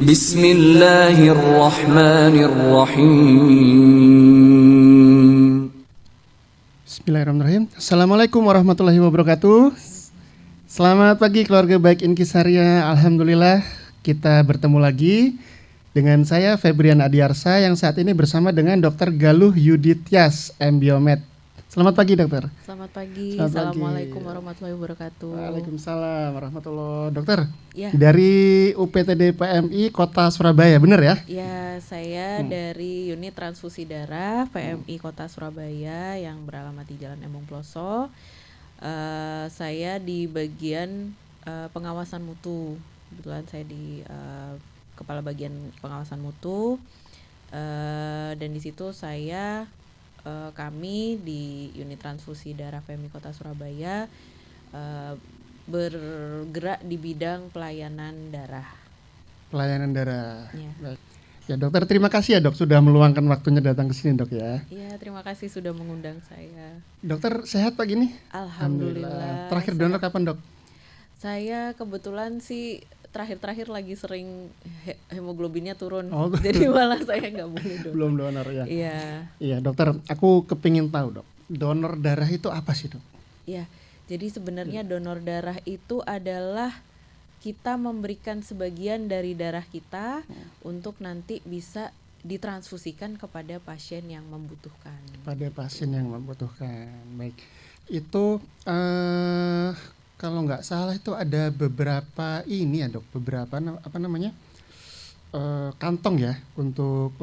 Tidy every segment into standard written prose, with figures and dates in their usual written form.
Bismillahirrahmanirrahim. Bismillahirrahmanirrahim. Assalamualaikum warahmatullahi wabarakatuh. Selamat pagi keluarga baik Inkisaria. Alhamdulillah kita bertemu lagi dengan saya Febrian Adiarsa yang saat ini bersama dengan Dr. Galuh Yudityas M.Biomed. Selamat pagi dokter. Selamat pagi. Selamat Assalamualaikum pagi. warahmatullahi wabarakatuh. Waalaikumsalam warahmatullahi dokter. Ya. Dari UPTD PMI Kota Surabaya, benar ya? Ya, saya dari unit transfusi darah PMI Kota Surabaya yang beralamat di Jalan Embong Ploso. Saya di bagian pengawasan mutu. Kebetulan saya di kepala bagian pengawasan mutu. Dan di situ kami di unit transfusi darah PMI Kota Surabaya bergerak di bidang pelayanan darah. Pelayanan darah. Ya. Baik. Ya dokter, terima kasih ya dok sudah meluangkan waktunya datang ke sini dok ya. Iya, terima kasih sudah mengundang saya. Dokter sehat pagi ini? Alhamdulillah. Terakhir sehat. donor kapan dok? Saya kebetulan sih terakhir lagi sering hemoglobinnya turun. Oh. Jadi malah saya nggak boleh donor. Belum donor ya? Iya. Iya dokter, aku kepingin tahu dok, donor darah itu apa sih dok? Iya. Jadi sebenarnya donor darah itu adalah kita memberikan sebagian dari darah kita untuk nanti bisa ditransfusikan kepada pasien yang membutuhkan. Pada pasien yang membutuhkan. Baik. Itu kalau nggak salah itu ada beberapa ini ya dok, beberapa kantong ya untuk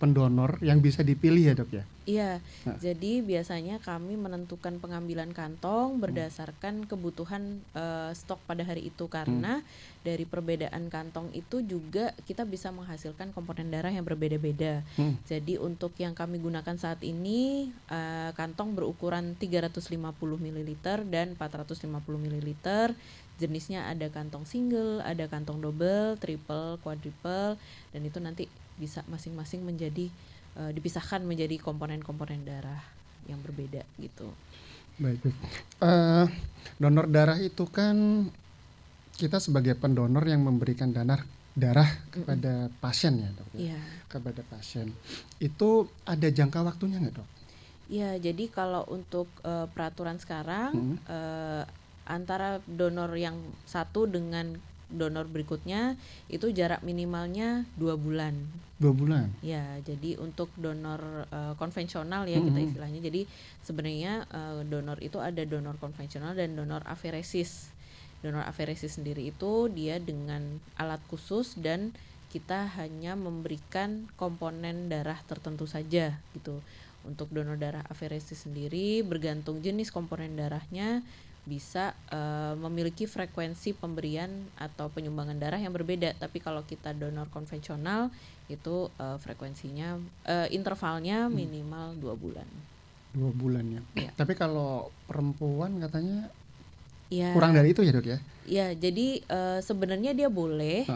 pendonor yang bisa dipilih ya dok ya. Iya, Nah. jadi biasanya kami menentukan pengambilan kantong berdasarkan kebutuhan stok pada hari itu karena dari perbedaan kantong itu juga kita bisa menghasilkan komponen darah yang berbeda-beda. Jadi untuk yang kami gunakan saat ini kantong berukuran 350 ml dan 450 ml. Jenisnya ada kantong single, ada kantong double, triple, quadruple, dan itu nanti bisa masing-masing menjadi dipisahkan menjadi komponen-komponen darah yang berbeda gitu. Baik. Donor darah itu kan kita sebagai pendonor yang memberikan darah kepada pasien ya dok. Iya. Kepada pasien. Itu ada jangka waktunya nggak dok? Iya, jadi kalau untuk peraturan sekarang antara donor yang satu dengan donor berikutnya itu jarak minimalnya 2 bulan. 2 bulan. Ya, jadi untuk donor konvensional ya kita istilahnya. Jadi sebenarnya donor itu ada donor konvensional dan donor aferesis. Donor aferesis sendiri itu dia dengan alat khusus dan kita hanya memberikan komponen darah tertentu saja gitu. Untuk donor darah aferesis sendiri bergantung jenis komponen darahnya bisa memiliki frekuensi pemberian atau penyumbangan darah yang berbeda. Tapi kalau kita donor konvensional itu frekuensinya intervalnya minimal 2 bulan. 2 bulan ya. Tapi kalau perempuan katanya Ya. kurang dari itu ya dok ya? Ya, jadi sebenarnya dia boleh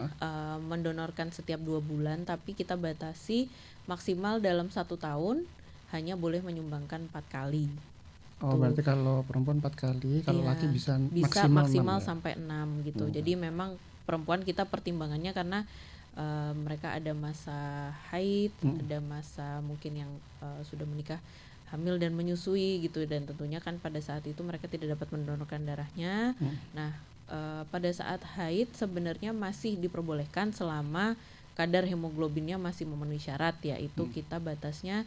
mendonorkan setiap 2 bulan, tapi kita batasi maksimal dalam 1 tahun hanya boleh menyumbangkan 4 kali. Oh, berarti kalau perempuan 4 kali, kalau Iya, laki bisa maksimal 6 ya? sampai 6 gitu. Jadi memang perempuan kita pertimbangannya karena mereka ada masa haid, ada masa mungkin yang sudah menikah, hamil dan menyusui gitu, dan tentunya kan pada saat itu mereka tidak dapat mendonorkan darahnya. Nah, pada saat haid sebenarnya masih diperbolehkan selama kadar hemoglobinnya masih memenuhi syarat, yaitu kita batasnya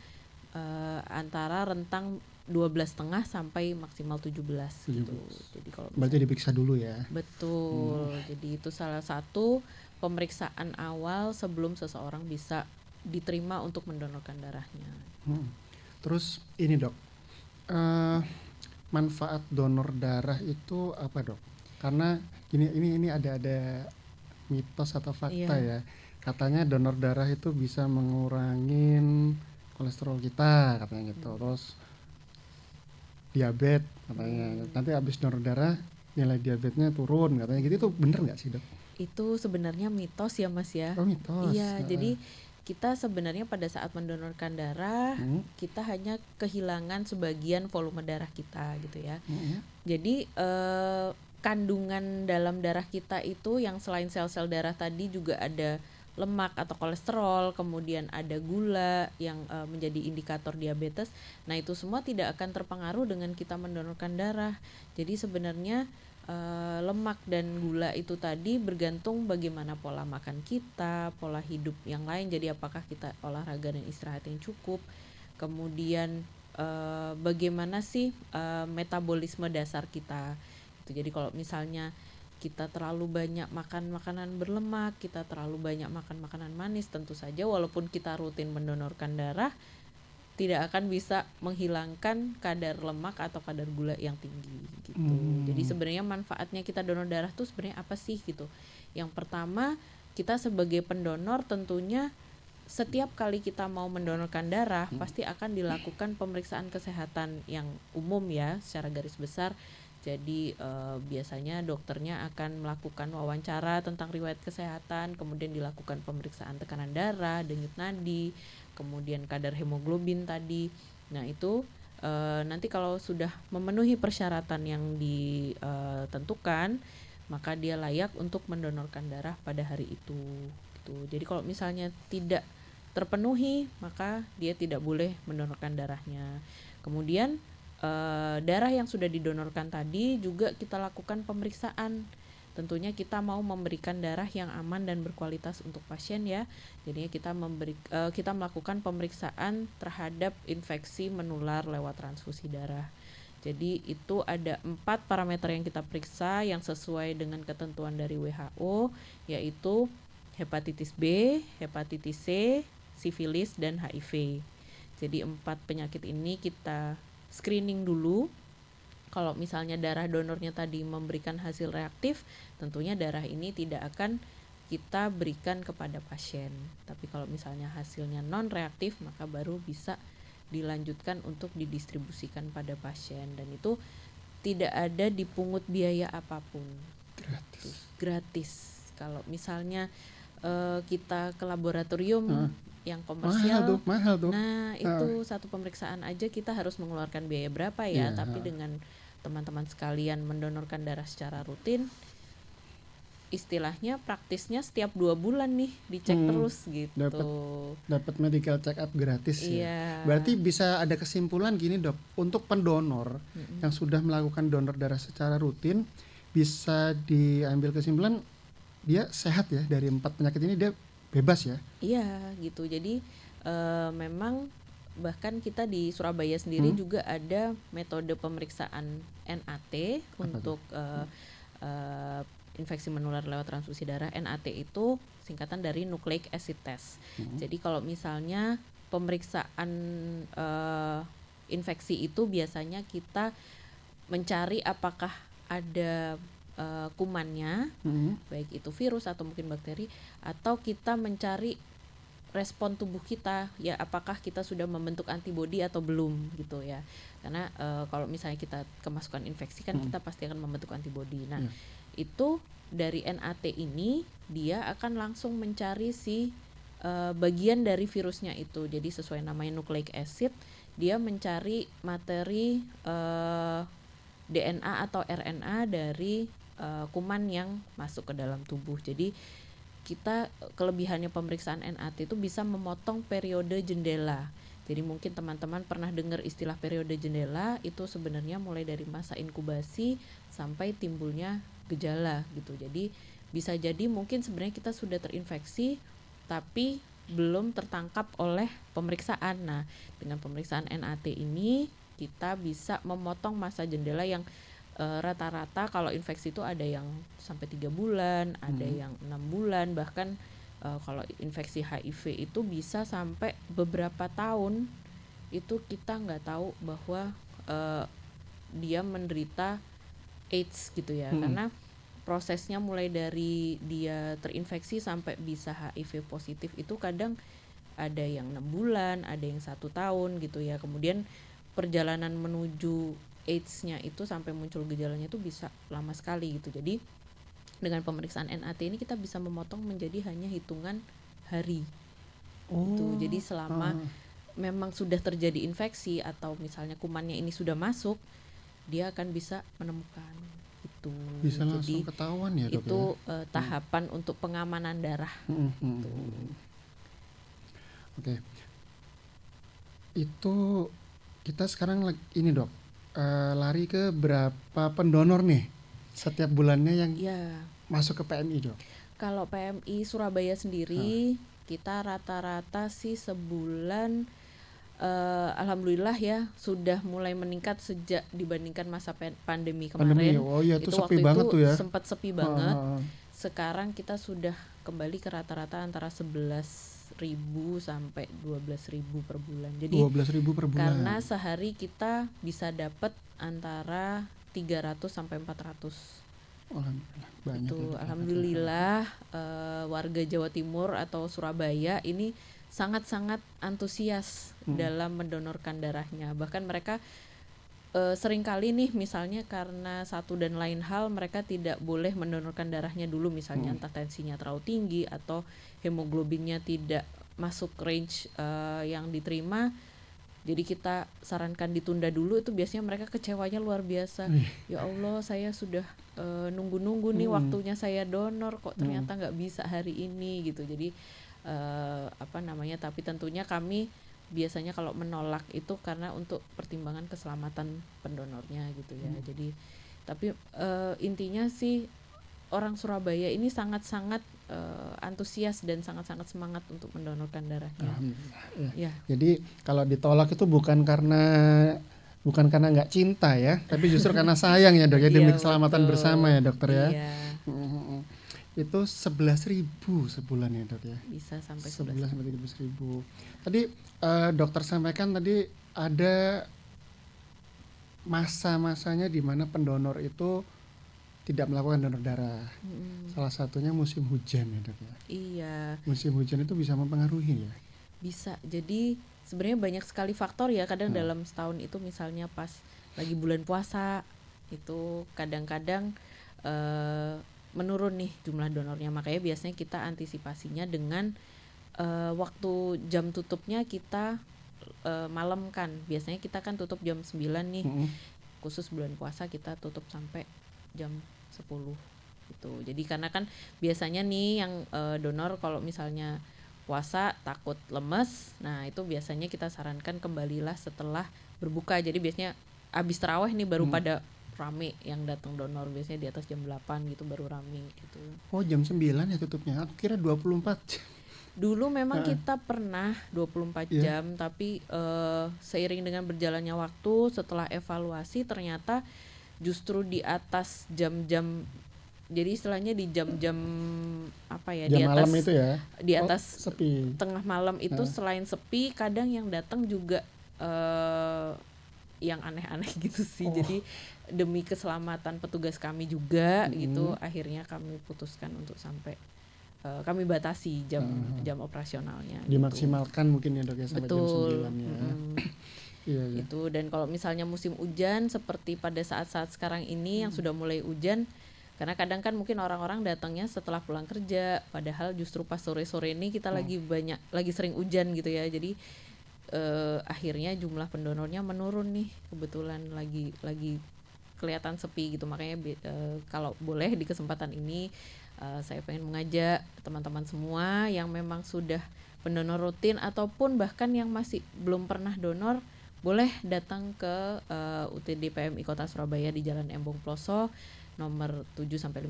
antara rentang 12,5 sampai maksimal 17 gitu. Jadi kalau berarti diperiksa dulu ya. betul. Jadi itu salah satu pemeriksaan awal sebelum seseorang bisa diterima untuk mendonorkan darahnya. Terus ini dok, manfaat donor darah itu apa dok? Karena ini ada mitos atau fakta ya. Katanya donor darah itu bisa mengurangin kolesterol kita katanya gitu. Terus diabetes katanya. Nanti habis donor darah nilai diabetesnya turun katanya gitu. Itu bener nggak sih dok? Itu sebenarnya mitos ya Mas ya. Oh mitos. Iya, jadi kita sebenarnya pada saat mendonorkan darah kita hanya kehilangan sebagian volume darah kita gitu ya. Jadi kandungan dalam darah kita itu yang selain sel-sel darah tadi juga ada lemak atau kolesterol, kemudian ada gula yang menjadi indikator diabetes. Nah, itu semua tidak akan terpengaruh dengan kita mendonorkan darah. Jadi sebenarnya lemak dan gula itu tadi bergantung bagaimana pola makan kita, pola hidup yang lain. Jadi apakah kita olahraga dan istirahat yang cukup, kemudian bagaimana sih metabolisme dasar kita. Jadi kalau misalnya kita terlalu banyak makan makanan berlemak, kita terlalu banyak makan makanan manis, tentu saja walaupun kita rutin mendonorkan darah tidak akan bisa menghilangkan kadar lemak atau kadar gula yang tinggi gitu. Jadi sebenarnya manfaatnya kita donor darah tuh sebenarnya apa sih gitu. Yang pertama, kita sebagai pendonor tentunya setiap kali kita mau mendonorkan darah pasti akan dilakukan pemeriksaan kesehatan yang umum ya secara garis besar. Jadi biasanya dokternya akan melakukan wawancara tentang riwayat kesehatan, kemudian dilakukan pemeriksaan tekanan darah, denyut nadi, kemudian kadar hemoglobin tadi. Nah itu nanti kalau sudah memenuhi persyaratan yang ditentukan, maka dia layak untuk mendonorkan darah pada hari itu. Gitu. Jadi kalau misalnya tidak terpenuhi, maka dia tidak boleh mendonorkan darahnya. Kemudian darah yang sudah didonorkan tadi juga kita lakukan pemeriksaan. Tentunya kita mau memberikan darah yang aman dan berkualitas untuk pasien ya. Jadinya kita melakukan pemeriksaan terhadap infeksi menular lewat transfusi darah. Jadi itu ada 4 parameter yang kita periksa yang sesuai dengan ketentuan dari WHO, yaitu hepatitis B, hepatitis C, sifilis, dan HIV. Jadi 4 penyakit ini kita screening dulu. Kalau misalnya darah donornya tadi memberikan hasil reaktif, tentunya darah ini tidak akan kita berikan kepada pasien. Tapi kalau misalnya hasilnya non reaktif, maka baru bisa dilanjutkan untuk didistribusikan pada pasien, dan itu tidak ada dipungut biaya apapun. Gratis. Kalau misalnya kita ke laboratorium yang komersial, mahal tuh. Nah itu satu pemeriksaan aja kita harus mengeluarkan biaya berapa ya. Tapi dengan teman-teman sekalian mendonorkan darah secara rutin, istilahnya praktisnya setiap 2 bulan nih dicek terus gitu. Dapat medical check up gratis ya. Berarti bisa ada kesimpulan gini dok, untuk pendonor yang sudah melakukan donor darah secara rutin, bisa diambil kesimpulan dia sehat ya, dari 4 penyakit ini dia bebas ya. Iya gitu. Jadi memang bahkan kita di Surabaya sendiri juga ada metode pemeriksaan NAT untuk infeksi menular lewat transfusi darah. NAT itu singkatan dari nucleic acid test. Jadi kalau misalnya pemeriksaan infeksi itu biasanya kita mencari apakah ada kumannya, baik itu virus atau mungkin bakteri, atau kita mencari respon tubuh kita ya, apakah kita sudah membentuk antibodi atau belum gitu ya. Karena kalau misalnya kita kemasukan infeksi kan kita pasti akan membentuk antibodi. Nah itu dari NAT ini dia akan langsung mencari si bagian dari virusnya itu. Jadi sesuai namanya nucleic acid, dia mencari materi DNA atau RNA dari kuman yang masuk ke dalam tubuh. Jadi kita kelebihannya pemeriksaan NAT itu bisa memotong periode jendela. Jadi mungkin teman-teman pernah dengar istilah periode jendela, itu sebenarnya mulai dari masa inkubasi sampai timbulnya gejala gitu. Jadi bisa jadi mungkin sebenarnya kita sudah terinfeksi tapi belum tertangkap oleh pemeriksaan. Nah, dengan pemeriksaan NAT ini kita bisa memotong masa jendela yang rata-rata kalau infeksi itu ada yang sampai 3 bulan, ada yang 6 bulan, bahkan kalau infeksi HIV itu bisa sampai beberapa tahun itu kita nggak tahu bahwa dia menderita AIDS gitu ya. Karena prosesnya mulai dari dia terinfeksi sampai bisa HIV positif itu kadang ada yang 6 bulan, ada yang 1 tahun gitu ya. Kemudian perjalanan menuju AIDS-nya itu sampai muncul gejalanya itu bisa lama sekali gitu. Jadi dengan pemeriksaan NAT ini kita bisa memotong menjadi hanya hitungan hari. Gitu. Jadi selama memang sudah terjadi infeksi atau misalnya kumannya ini sudah masuk, dia akan bisa menemukan gitu. gitu. Bisa Jadi langsung ketahuan ya, Dok, ya? itu tahapan untuk pengamanan darah. Tuh. Oke. Itu kita sekarang ini, Dok, lari ke berapa pendonor nih setiap bulannya yang Ya, masuk ke PMI, Dok? kalau PMI Surabaya sendiri kita rata-rata sih sebulan alhamdulillah ya sudah mulai meningkat sejak dibandingkan masa pandemi Pandemi, kemarin. oh iya, itu sepi Waktu banget itu tuh ya. sempat sepi banget. Sekarang kita sudah kembali ke rata-rata antara 11.000 sampai 12.000 per bulan. Jadi 12.000 per bulan. karena sehari kita bisa dapat antara 300 sampai 400. Alhamdulillah, banyak Itu ya, Dok. alhamdulillah warga Jawa Timur atau Surabaya ini sangat-sangat antusias dalam mendonorkan darahnya. Bahkan mereka seringkali nih misalnya karena satu dan lain hal mereka tidak boleh mendonorkan darahnya dulu, misalnya entah tensinya terlalu tinggi atau hemoglobinnya tidak masuk range yang diterima. Jadi kita sarankan ditunda dulu, itu biasanya mereka kecewanya luar biasa. Ya Allah, saya sudah nunggu-nunggu nih waktunya saya donor kok ternyata nggak bisa hari ini gitu. Jadi tapi tentunya kami biasanya kalau menolak itu karena untuk pertimbangan keselamatan pendonornya gitu ya. Jadi tapi intinya sih orang Surabaya ini sangat-sangat antusias dan sangat-sangat semangat untuk mendonorkan darahnya. Alhamdulillah. Ya. Jadi kalau ditolak itu bukan karena nggak cinta ya, tapi justru karena sayang ya, Dok, ya, demi Iya, keselamatan betul. bersama ya, Dokter ya. Iya. Itu 11.000 sebulan ya, Dok ya. Bisa sampai 11 sampai 13.000. Tadi dokter sampaikan tadi ada masa-masanya di mana pendonor itu tidak melakukan donor darah. Salah satunya musim hujan ya, Dok ya. Iya, Musim hujan itu bisa mempengaruhi ya. bisa. Jadi sebenarnya banyak sekali faktor ya. Kadang dalam setahun itu misalnya pas lagi bulan puasa itu kadang-kadang menurun nih jumlah donornya. Makanya biasanya kita antisipasinya dengan waktu jam tutupnya kita malam kan. Biasanya kita kan tutup jam 9 nih. Khusus bulan puasa kita tutup sampai jam 10 gitu. Jadi karena kan biasanya nih yang donor kalau misalnya puasa takut lemes, nah itu biasanya kita sarankan kembalilah setelah berbuka. Jadi biasanya abis tarawih nih baru pada rame yang datang donor, biasanya di atas jam 8 gitu baru rame gitu. Oh, jam 9 ya tutupnya. Aku kira 24 jam. Dulu memang kita pernah 24 jam, tapi seiring dengan berjalannya waktu setelah evaluasi ternyata justru di atas jam-jam, jadi istilahnya di jam-jam Jam di atas malam itu ya. di atas Sepi. tengah malam itu selain sepi kadang yang datang juga yang aneh-aneh gitu sih. Jadi demi keselamatan petugas kami juga gitu, akhirnya kami putuskan untuk sampai kami batasi jam operasionalnya. Dimaksimalkan gitu. Mungkin ya, Dok ya, sampai Betul. jam 9 ya. Iya. Itu. Dan kalau misalnya musim hujan seperti pada saat-saat sekarang ini yang sudah mulai hujan, karena kadang kan mungkin orang-orang datangnya setelah pulang kerja, padahal justru pas sore-sore ini kita lagi sering hujan gitu ya. Jadi akhirnya jumlah pendonornya menurun nih, kebetulan lagi kelihatan sepi gitu. Makanya kalau boleh di kesempatan ini saya pengen mengajak teman-teman semua yang memang sudah pendonor rutin ataupun bahkan yang masih belum pernah donor, boleh datang ke UTD PMI Kota Surabaya di Jalan Embong Ploso nomor 7-15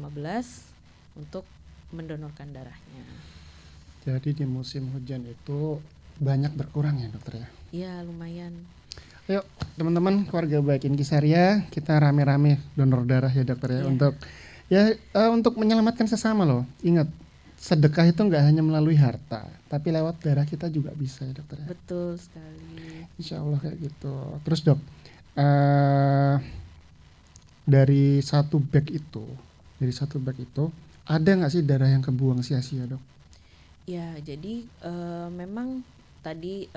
untuk mendonorkan darahnya. Jadi di musim hujan itu banyak berkurang ya, Dokter ya? Iya, lumayan. Ayo teman-teman keluarga baik Inkisaria, kita rame-rame donor darah ya, Dokter ya. Untuk menyelamatkan sesama loh. Ingat, sedekah itu nggak hanya melalui harta, tapi lewat darah kita juga bisa ya, Dokter ya. Betul sekali. Insya Allah kayak gitu. Terus Dok, dari satu bag itu ada nggak sih darah yang kebuang sia-sia, Dok? Ya, jadi memang tadi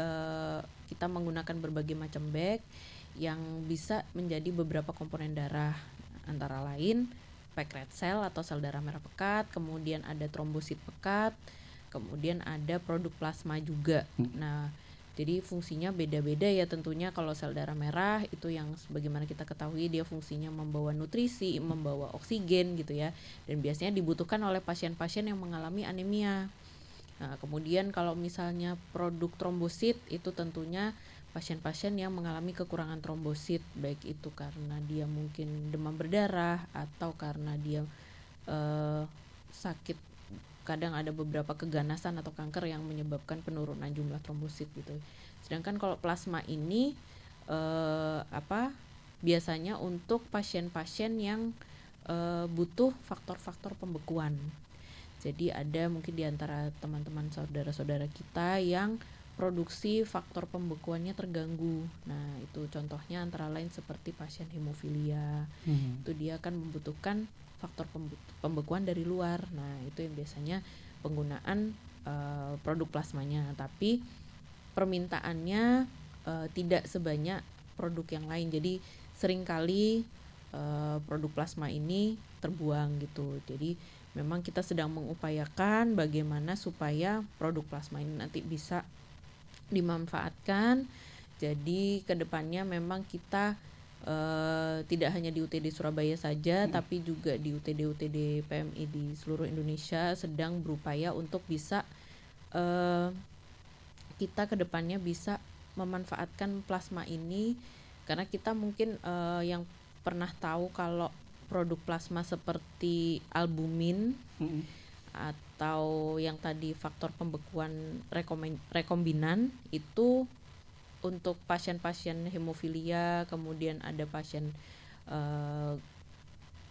kita menggunakan berbagai macam bag yang bisa menjadi beberapa komponen darah, antara lain pack red cell atau sel darah merah pekat, kemudian ada trombosit pekat, kemudian ada produk plasma juga. Nah, Jadi fungsinya beda-beda ya tentunya. Kalau sel darah merah itu yang sebagaimana kita ketahui dia fungsinya membawa nutrisi, membawa oksigen gitu ya. Dan biasanya dibutuhkan oleh pasien-pasien yang mengalami anemia. Nah, kemudian kalau misalnya produk trombosit itu tentunya pasien-pasien yang mengalami kekurangan trombosit, baik itu karena dia mungkin demam berdarah atau karena dia sakit, kadang ada beberapa keganasan atau kanker yang menyebabkan penurunan jumlah trombosit gitu. Sedangkan kalau plasma ini biasanya untuk pasien-pasien yang butuh faktor-faktor pembekuan. Jadi ada mungkin di antara teman-teman saudara-saudara kita yang produksi faktor pembekuannya terganggu. Nah, itu contohnya antara lain seperti pasien hemofilia. Itu dia akan membutuhkan faktor pembekuan dari luar. Nah, itu yang biasanya penggunaan produk plasmanya. Tapi permintaannya tidak sebanyak produk yang lain. Jadi seringkali produk plasma ini terbuang gitu. Jadi memang kita sedang mengupayakan bagaimana supaya produk plasma ini nanti bisa dimanfaatkan. Jadi kedepannya memang kita tidak hanya di UTD Surabaya saja, tapi juga di UTD PMI di seluruh Indonesia sedang berupaya untuk bisa kita kedepannya bisa memanfaatkan plasma ini, karena kita mungkin yang pernah tahu kalau produk plasma seperti albumin atau yang tadi faktor pembekuan rekombinan itu untuk pasien-pasien hemofilia, kemudian ada pasien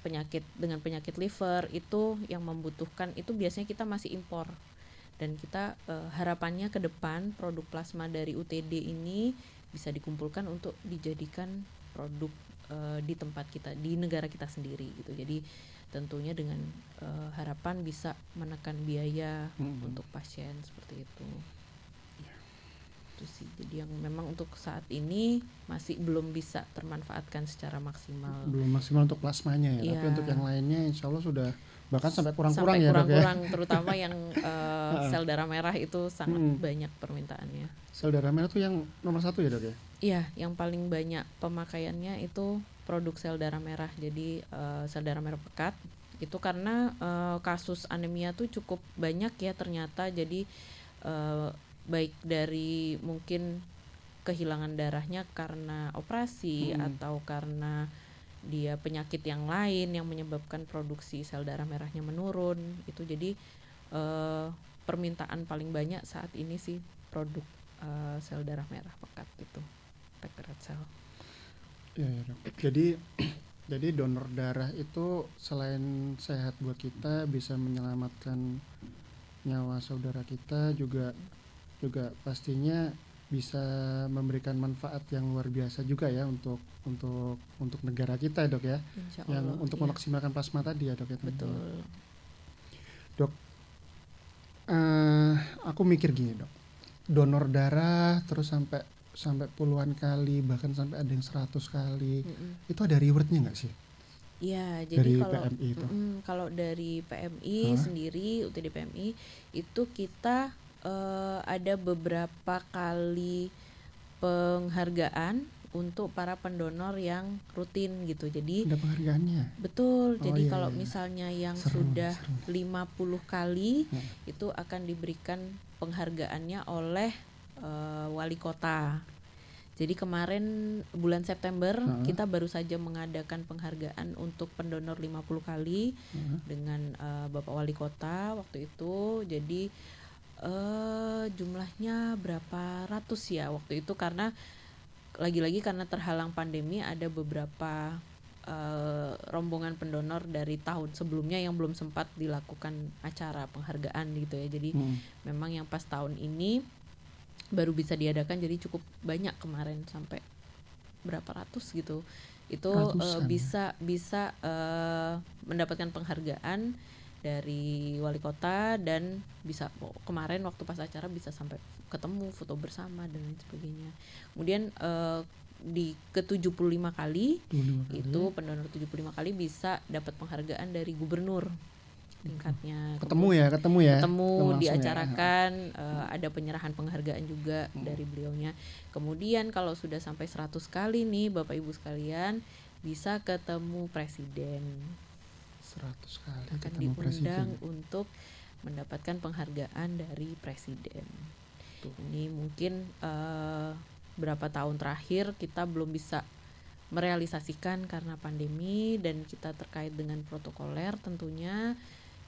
penyakit liver itu yang membutuhkan itu biasanya kita masih impor. Dan kita harapannya ke depan produk plasma dari UTD ini bisa dikumpulkan untuk dijadikan produk di tempat kita, di negara kita sendiri gitu. Jadi tentunya dengan harapan bisa menekan biaya untuk pasien seperti itu. Itu sih. Jadi yang memang untuk saat ini masih belum bisa termanfaatkan secara maksimal. Belum maksimal untuk plasmanya ya, tapi untuk yang lainnya insya Allah sudah bahkan sampai kurang-kurang ya, kurang-kurang ya? Terutama yang sel darah merah itu sangat banyak permintaannya. Sel darah merah itu yang nomor 1 ya dok ya? Iya, yang paling banyak pemakaiannya itu produk sel darah merah. Jadi sel darah merah pekat itu karena kasus anemia tuh cukup banyak ya ternyata. Jadi baik dari mungkin kehilangan darahnya karena operasi atau karena dia penyakit yang lain yang menyebabkan produksi sel darah merahnya menurun itu. Jadi permintaan paling banyak saat ini sih produk sel darah merah pekat itu, packed red cell. Ya, dok. Jadi donor darah itu selain sehat buat kita, bisa menyelamatkan nyawa saudara kita, juga pastinya bisa memberikan manfaat yang luar biasa juga ya untuk negara kita dok ya. Insya yang Allah, untuk memaksimalkan plasma tadi ya dok ya. Betul. Dok, aku mikir gini dok, donor darah terus sampai puluhan kali, bahkan sampai ada yang 100 kali, itu ada rewardnya nggak sih? Iya, Dari jadi kalau PMI itu? Kalau dari PMI sendiri, UTD PMI itu kita ada beberapa kali penghargaan untuk para pendonor yang rutin gitu. Jadi ada penghargaannya? Betul. Jadi iya, kalau iya. misalnya yang Seru. sudah 50 kali itu akan diberikan penghargaannya oleh wali kota. Jadi kemarin bulan September kita baru saja mengadakan penghargaan untuk pendonor 50 kali dengan Bapak Wali Kota waktu itu. Jadi jumlahnya berapa ratus ya waktu itu, karena lagi-lagi karena terhalang pandemi ada beberapa rombongan pendonor dari tahun sebelumnya yang belum sempat dilakukan acara penghargaan gitu ya. Jadi memang yang pas tahun ini baru bisa diadakan, jadi cukup banyak kemarin sampai berapa ratus gitu. Itu bisa mendapatkan penghargaan dari wali kota, dan bisa kemarin waktu pas acara bisa sampai ketemu foto bersama dan lain sebagainya. Kemudian di ke-75 kali itu pendonor 75 kali bisa dapat penghargaan dari gubernur. tingkatnya. Ketemu ya. Ketemu langsung diacarakan, ada penyerahan penghargaan juga dari beliaunya. Kemudian kalau sudah sampai 100 kali nih Bapak Ibu sekalian, bisa ketemu presiden. 100 kali Akan ketemu diundang presiden. untuk mendapatkan penghargaan dari presiden. Tuh. Ini mungkin berapa tahun terakhir kita belum bisa merealisasikan karena pandemi dan kita terkait dengan protokoler tentunya.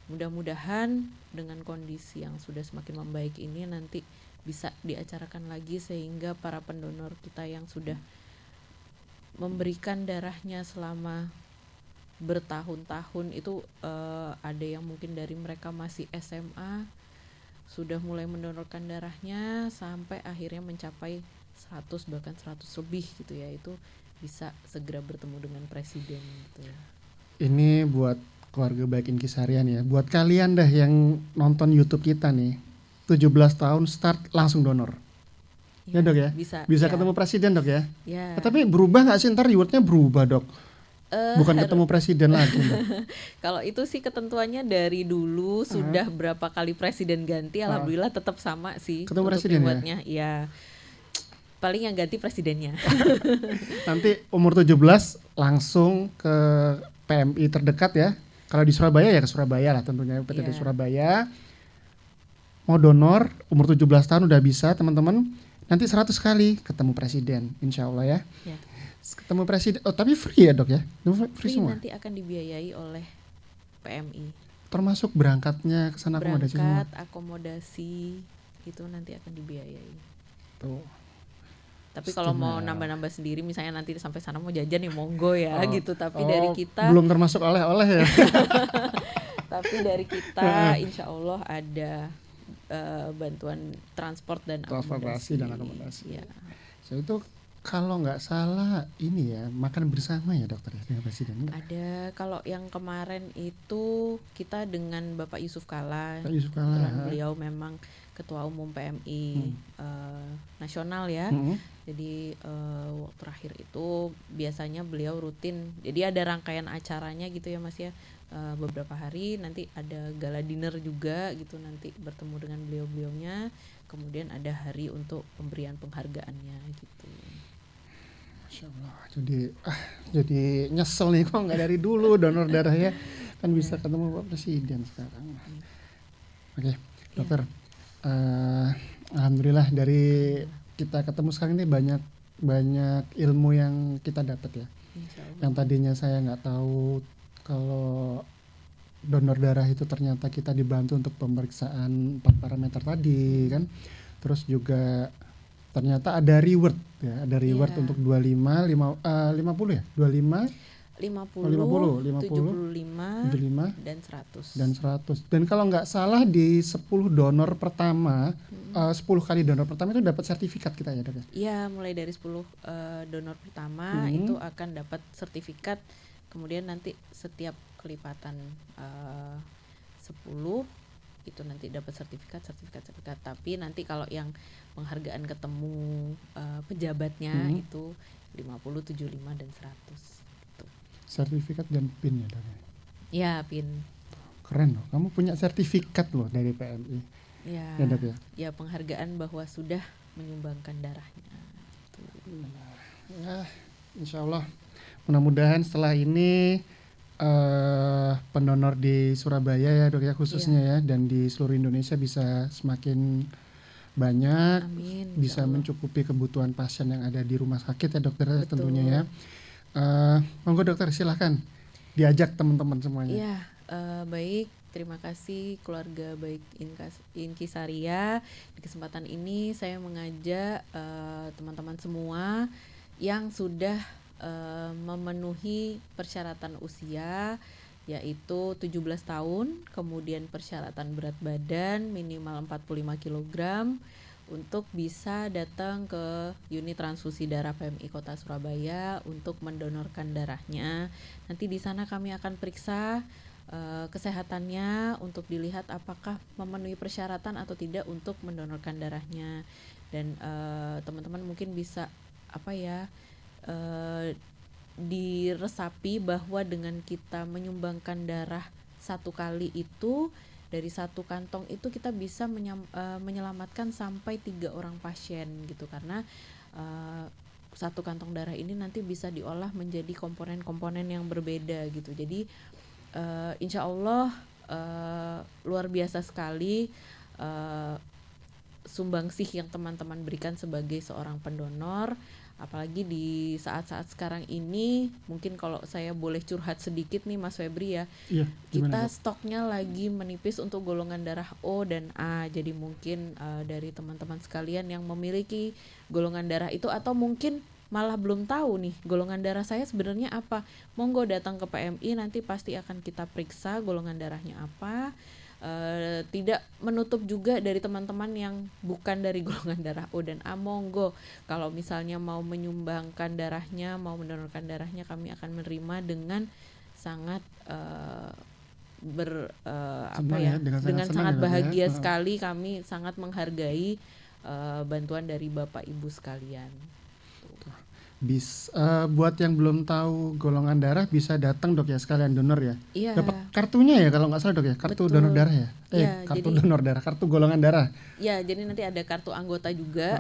Mudah-mudahan dengan kondisi yang sudah semakin membaik ini nanti bisa diacarakan lagi sehingga para pendonor kita yang sudah memberikan darahnya selama bertahun-tahun itu ada yang mungkin dari mereka masih SMA sudah mulai mendonorkan darahnya sampai akhirnya mencapai 100 bahkan 100 lebih gitu ya, itu bisa segera bertemu dengan presiden gitu ya. Ini buat keluarga baik Inkisarian ya. Buat kalian dah yang nonton YouTube kita nih, 17 tahun start langsung donor. Ya Dok ya? Bisa ya. ketemu presiden Dok ya? Ya. Tapi berubah nggak sih ntar rewardnya berubah Dok? Bukan ketemu presiden lagi. Kalau itu sih ketentuannya dari dulu sudah berapa kali presiden ganti, alhamdulillah tetap sama sih. Ketemu presiden rewardnya ya? Paling yang ganti presidennya. Nanti umur 17 langsung ke PMI terdekat ya. Kalau di Surabaya ya ke Surabaya lah tentunya, PTD Surabaya. Mau donor umur 17 tahun udah bisa teman-teman. Nanti 100 kali ketemu presiden insya Allah ya. Ketemu presiden, tapi free ya Dok ya? Free semua? Nanti akan dibiayai oleh PMI. Termasuk berangkatnya ke sana, akomodasi semua? Berangkat, akomodasi itu nanti akan dibiayai. Tuh. Tapi kalau mau nambah-nambah sendiri misalnya nanti sampai sana mau jajan ya monggo ya gitu. Tapi dari kita belum termasuk oleh-oleh ya. Tapi dari kita insya Allah ada bantuan transport dan transportasi dan akomodasi. Ya. So itu kalau nggak salah ini ya makan bersama ya Dokter ya dengan presiden. Ada, kalau yang kemarin itu kita dengan Bapak Yusuf Kalla. Beliau memang Ketua Umum PMI nasional ya. Jadi terakhir itu biasanya beliau rutin. Jadi ada rangkaian acaranya gitu ya Mas ya. Beberapa hari nanti ada gala dinner juga gitu, nanti bertemu dengan beliau-beliaunya. Kemudian ada hari untuk pemberian penghargaannya gitu. Masya Allah, jadi nyesel nih kok nggak dari dulu donor darah ya, kan bisa ketemu Pak Presiden sekarang. Oke, Dokter, alhamdulillah dari kita ketemu sekarang ini banyak ilmu yang kita dapat ya. Yang tadinya saya nggak tahu kalau donor darah itu ternyata kita dibantu untuk pemeriksaan 4 parameter tadi kan, terus juga ternyata ada reward ya, untuk 50 ya, 50, 75 dan 100. Dan kalau nggak salah di 10 donor pertama, 10 kali donor pertama itu dapat sertifikat kita ya Dok? Iya, mulai dari 10 donor pertama itu akan dapat sertifikat. Kemudian nanti setiap kelipatan 10 itu nanti dapat sertifikat. Tapi nanti kalau yang penghargaan ketemu pejabatnya itu 50, 75 dan 100 gitu. Sertifikat dan PIN ya Dok? Ya, PIN. Keren loh, kamu punya sertifikat loh dari PMI. Ya, Dok ya? Ya penghargaan bahwa sudah menyumbangkan darahnya. Ya, insya Allah mudah-mudahan setelah ini pendonor di Surabaya ya Dok ya khususnya ya, dan di seluruh Indonesia bisa semakin banyak. Amin, bisa mencukupi kebutuhan pasien yang ada di rumah sakit ya Dokter. Betul. Tentunya ya. Monggo Dokter silahkan diajak teman-teman semuanya. Ya, baik, terima kasih keluarga baik Inkisaria. Di kesempatan ini saya mengajak teman-teman semua yang sudah memenuhi persyaratan usia, yaitu 17 tahun, kemudian persyaratan berat badan minimal 45 kg untuk bisa datang ke unit transfusi darah PMI Kota Surabaya untuk mendonorkan darahnya. Nanti di sana kami akan periksa kesehatannya untuk dilihat apakah memenuhi persyaratan atau tidak untuk mendonorkan darahnya. Dan teman-teman mungkin bisa diresapi bahwa dengan kita menyumbangkan darah satu kali itu dari satu kantong itu kita bisa menyelamatkan sampai 3 orang pasien gitu, karena satu kantong darah ini nanti bisa diolah menjadi komponen-komponen yang berbeda gitu. Jadi insya Allah luar biasa sekali sumbangsih yang teman-teman berikan sebagai seorang pendonor. Apalagi di saat-saat sekarang ini, mungkin kalau saya boleh curhat sedikit nih Mas Febri ya, Iya, kita gimana Dok? stoknya lagi menipis untuk golongan darah O dan A. Jadi mungkin dari teman-teman sekalian yang memiliki golongan darah itu, atau mungkin malah belum tahu nih golongan darah saya sebenarnya apa, monggo datang ke PMI, nanti pasti akan kita periksa golongan darahnya apa. Tidak menutup juga dari teman-teman yang bukan dari golongan darah O dan A, monggo kalau misalnya mau menyumbangkan darahnya, mau mendonorkan darahnya, kami akan menerima dengan sangat Senang ya, dengan dengan senang sangat ya, Dok, ya. bahagia sekali. Kami sangat menghargai bantuan dari Bapak Ibu sekalian. Buat yang belum tahu golongan darah bisa datang Dok ya, sekalian donor ya. Iya, Dapat kartunya ya kalau nggak salah Dok ya, kartu betul. donor darah ya. Iya, Kartu jadi donor darah, kartu golongan darah. ya, jadi nanti ada kartu anggota juga,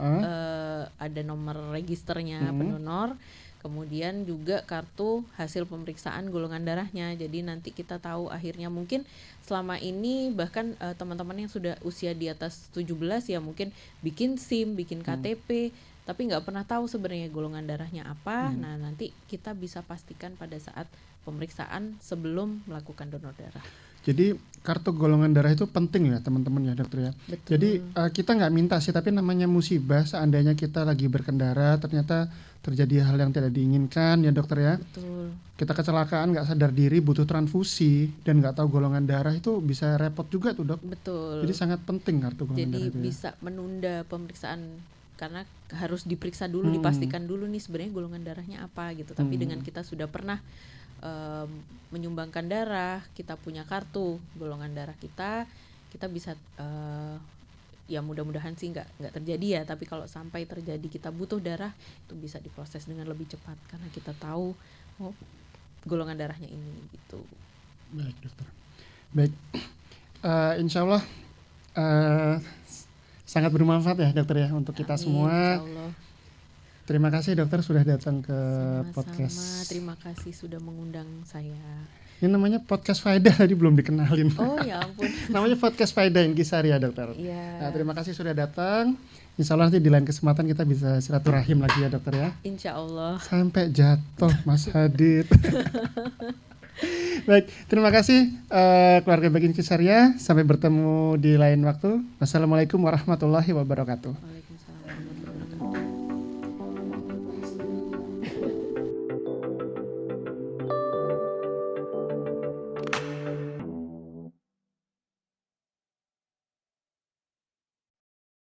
ada nomor registernya pendonor, kemudian juga kartu hasil pemeriksaan golongan darahnya. Jadi nanti kita tahu akhirnya, mungkin selama ini bahkan teman-teman yang sudah usia di atas 17 ya mungkin bikin SIM, bikin KTP, tapi nggak pernah tahu sebenarnya golongan darahnya apa. Nah, nanti kita bisa pastikan pada saat pemeriksaan sebelum melakukan donor darah. Jadi kartu golongan darah itu penting ya teman-teman ya dokter ya. Betul. Jadi kita nggak minta sih, tapi namanya musibah, seandainya kita lagi berkendara ternyata terjadi hal yang tidak diinginkan ya dokter ya. Betul. Kita kecelakaan nggak sadar diri butuh transfusi dan nggak tahu golongan darah, itu bisa repot juga tuh dok. Betul. Jadi sangat penting kartu golongan Jadi darah itu ya. bisa menunda pemeriksaan karena harus diperiksa dulu, dipastikan dulu nih sebenarnya golongan darahnya apa gitu. Tapi dengan kita sudah pernah menyumbangkan darah, kita punya kartu golongan darah kita bisa ya mudah-mudahan sih nggak terjadi ya, tapi kalau sampai terjadi kita butuh darah, itu bisa diproses dengan lebih cepat karena kita tahu golongan darahnya ini gitu. Baik dokter. Baik, insya Allah sangat bermanfaat ya dokter ya untuk kita Amin, semua. insyaallah. Terima kasih dokter sudah datang ke Sama-sama, podcast. terima kasih sudah mengundang saya. Ini namanya podcast Faedah, tadi belum dikenalin. Oh ya ampun. Namanya podcast Faedah Inkisaria dokter. Iya. Nah, terima kasih sudah datang. Insya Allah nanti di lain kesempatan kita bisa silaturahim lagi ya dokter ya. Insya Allah. Sampai jatuh Mas Hadid. Baik, terima kasih keluarga Baik Inkisaria. Sampai bertemu di lain waktu. Wassalamualaikum warahmatullahi wabarakatuh. Waalaikumsalam.